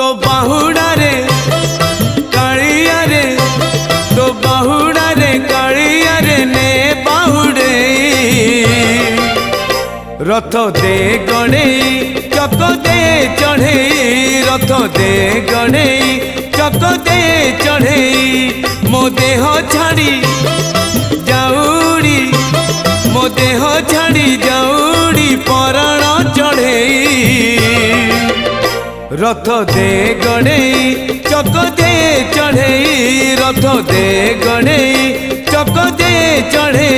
तो बाहुड़ा रे कालिया रे तो बाहुड़ा रे कालिया रे ने बाहुड़े रथ दे गणे चक दे चढ़े रथ दे गणे चक दे चढ़े मो देह छाड़ी जाऊड़ी मो देह छाड़ी जाऊड़ी पराण चढ़े रथ दे गणे चक दे चढ़े रथ दे गणे चक दे चढ़े।